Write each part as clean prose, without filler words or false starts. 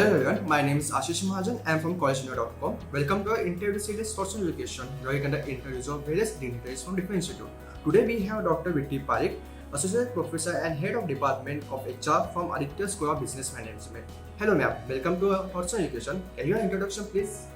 Hello everyone, my name is Ashish Mahajan. I am from collegeno.com. Welcome to our interview series Social Education, where we conduct interviews of various dignitaries from different institutes. Today we have Dr. Vitti Parikh, Associate Professor and Head of Department of HR from Aditya School of Business Management. Hello ma'am, welcome to Social Education. Can you give an introduction please?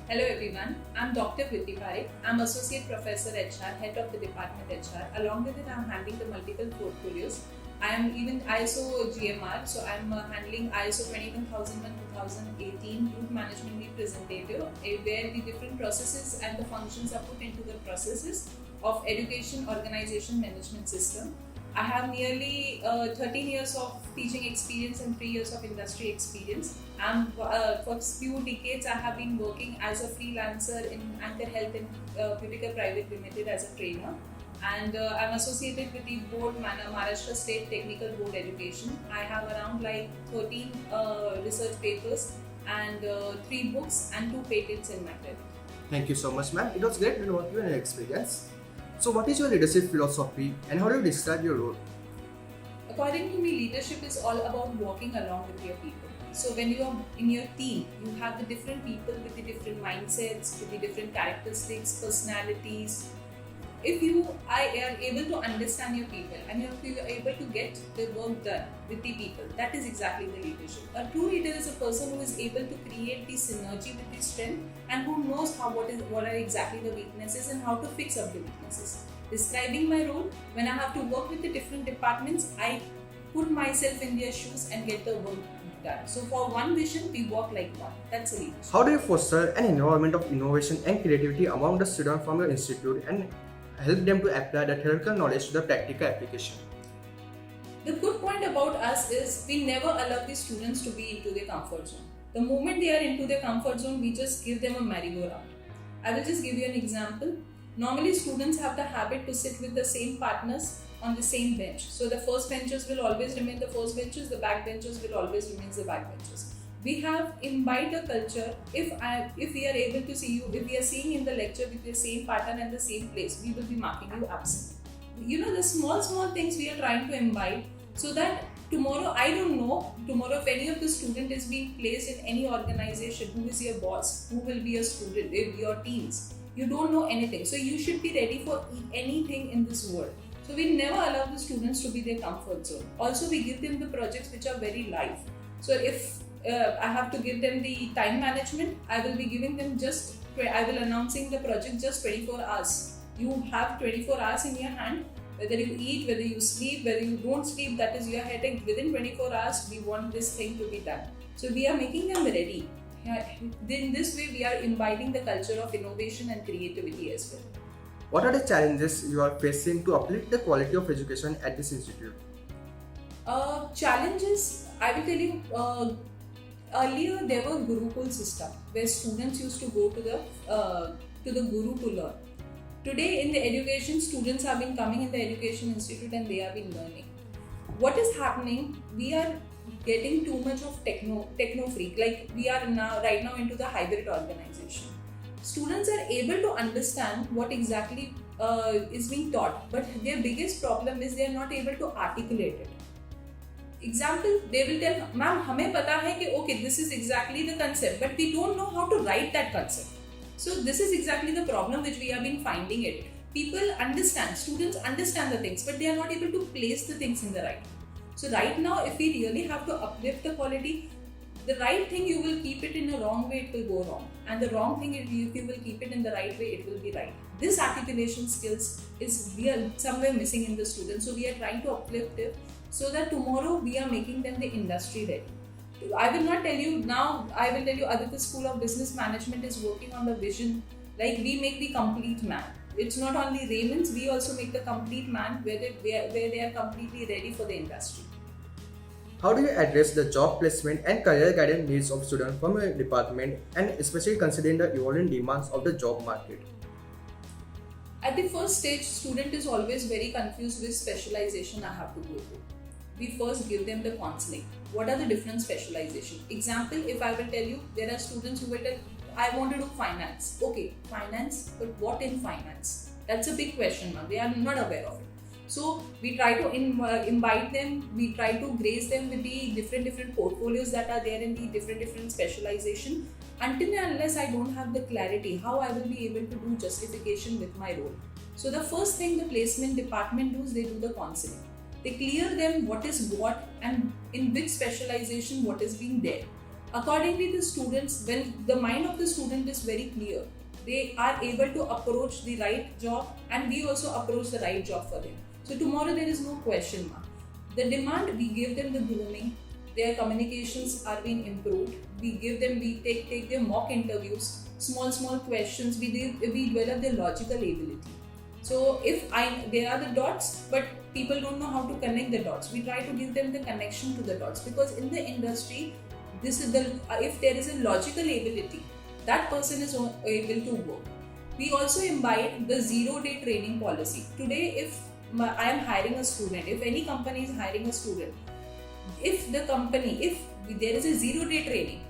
Hello everyone, I'm Dr. Vitti Parikh. I'm Associate Professor HR, Head of the Department HR. Along with it, I'm handling the multiple portfolios. I am even ISO GMR, so I'm handling ISO 21001-2018 Group Management Representative, where the different processes and the functions are put into the processes of education organization management system. I have nearly 13 years of teaching experience and 3 years of industry experience. And for few decades, I have been working as a freelancer in Anchor Health and Beautica Private Limited as a trainer. And I'm associated with the board Maharashtra State Technical Board Education. I have around 13 research papers and 3 books and 2 patents in my credit. Thank you so much ma'am. It was great to know your experience. So what is your leadership philosophy and how do you describe your role? According to me, leadership is all about walking along with your people. So when you are in your team, you have the different people with the different mindsets, with the different characteristics, personalities. If you are able to understand your people and if you are able to get the work done with the people, that is exactly the leadership. A true leader is a person who is able to create the synergy with the strength and who knows what are exactly the weaknesses and how to fix up the weaknesses. Describing my role, when I have to work with the different departments, I put myself in their shoes and get the work done. So for one vision, we work like one. That's a leadership. How do you foster an environment of innovation and creativity among the students from your institute and help them to apply the theoretical knowledge to the practical application? The good point about us is we never allow the students to be into their comfort zone. The moment they are into their comfort zone, we just give them a merry-go-round. I will just give you an example. Normally, students have the habit to sit with the same partners on the same bench. So the first benches will always remain the first benches, the back benches will always remain the back benches. We have imbibed a culture. If we are able to see you, if we are seeing in the lecture with the same partner and the same place, we will be marking you absent. You know, the small things we are trying to imbibe so that tomorrow, I don't know, tomorrow if any of the student is being placed in any organization, who is your boss, who will be a student, your teams, you don't know anything. So you should be ready for anything in this world. So we never allow the students to be their comfort zone. Also, we give them the projects which are very live. So if I have to give them the time management, I will be giving them I will announcing the project just 24 hours. You have 24 hours in your hand. Whether you eat, whether you sleep, whether you don't sleep, that is your headache. Within 24 hours, we want this thing to be done. So we are making them ready. In this way, we are imbibing the culture of innovation and creativity as well. What are the challenges you are facing to uplift the quality of education at this institute? Challenges, I will tell you, earlier there was Gurukul system where students used to go to the Guru to learn. Today in the education, students have been coming in the education institute and they have been learning. What is happening? We are getting too much of techno freak. Like we are right now into the hybrid organization. Students are able to understand what exactly is being taught, but their biggest problem is they are not able to articulate it. Example, they will tell, ma'am, हमें पता है कि okay, this is exactly the concept, but we don't know how to write that concept. So this is exactly the problem which we have been finding it. People understand, students understand the things, but they are not able to place the things in the right way. So right now, if we really have to uplift the quality, the right thing you will keep it in a wrong way, it will go wrong. And the wrong thing, if you will keep it in the right way, it will be right. This articulation skills we are somewhere missing in the students. So we are trying to uplift it so that tomorrow we are making them the industry ready. I will not tell you now, I will tell you Aditya School of Business Management is working on the vision. Like we make the complete man. It's not only Raymond's, we also make the complete man where they are completely ready for the industry. How do you address the job placement and career guidance needs of students from your department and especially considering the evolving demands of the job market? At the first stage, student is always very confused with specialization I have to go to. We first give them the counseling. What are the different specialization? Example, if I will tell you, there are students who will tell, I want to do finance. Okay, finance, but what in finance? That's a big question mark. They are not aware of it. So we try to invite them, we try to grace them with the different portfolios that are there in the different specialization. Until and unless I don't have the clarity, how I will be able to do justification with my role. So the first thing the placement department does, they do the counseling. They clear them what is what and in which specialization what is being there. Accordingly, the students, when the mind of the student is very clear, they are able to approach the right job, and we also approach the right job for them. So tomorrow there is no question mark. The demand, we give them the grooming, their communications are being improved. We take their mock interviews, small questions. We develop their logical ability. So there are the dots, but people don't know how to connect the dots. We try to give them the connection to the dots, because in the industry, if there is a logical ability, that person is able to work. We also imbibe the 0-day training policy. Today, if I am hiring a student, if any company is hiring a student, if there is a 0-day training,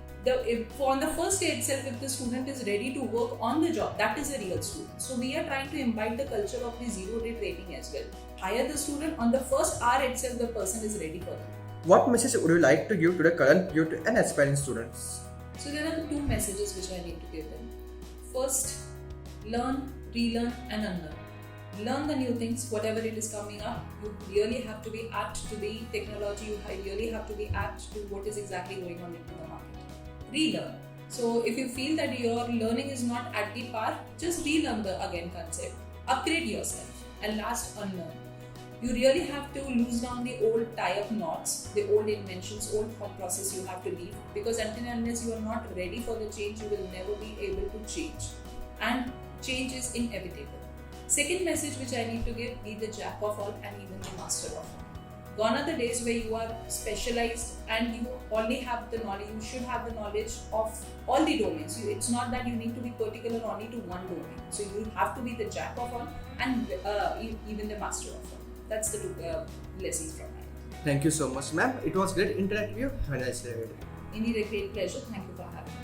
on the first day itself, if the student is ready to work on the job, that is a real student. So we are trying to imbibe the culture of the 0-day training as well. Hire the student, on the first hour itself, the person is ready for them. What message would you like to give to the current youth and aspiring students? So there are the two messages which I need to give them. First, learn, relearn and unlearn. Learn the new things, whatever it is coming up. You really have to be apt to the technology, you really have to be apt to what is exactly going on into the market. Relearn. So if you feel that your learning is not at the par, just relearn the concept. Upgrade yourself. And last, unlearn. You really have to lose down the old tie-up knots, the old inventions, old thought process you have to leave, because until and unless you are not ready for the change, you will never be able to change. And change is inevitable. Second message which I need to give, be the jack of all and even the master of all. Gone are the days where you are specialized and you only have the knowledge, you should have the knowledge of all the domains. It's not that you need to be particular only to one domain. So you have to be the jack of all and even the master of all. That's the two lessons from my end. Thank you so much, ma'am. It was great interacting with you. Have a nice day. Indeed, a great pleasure. Thank you for having me.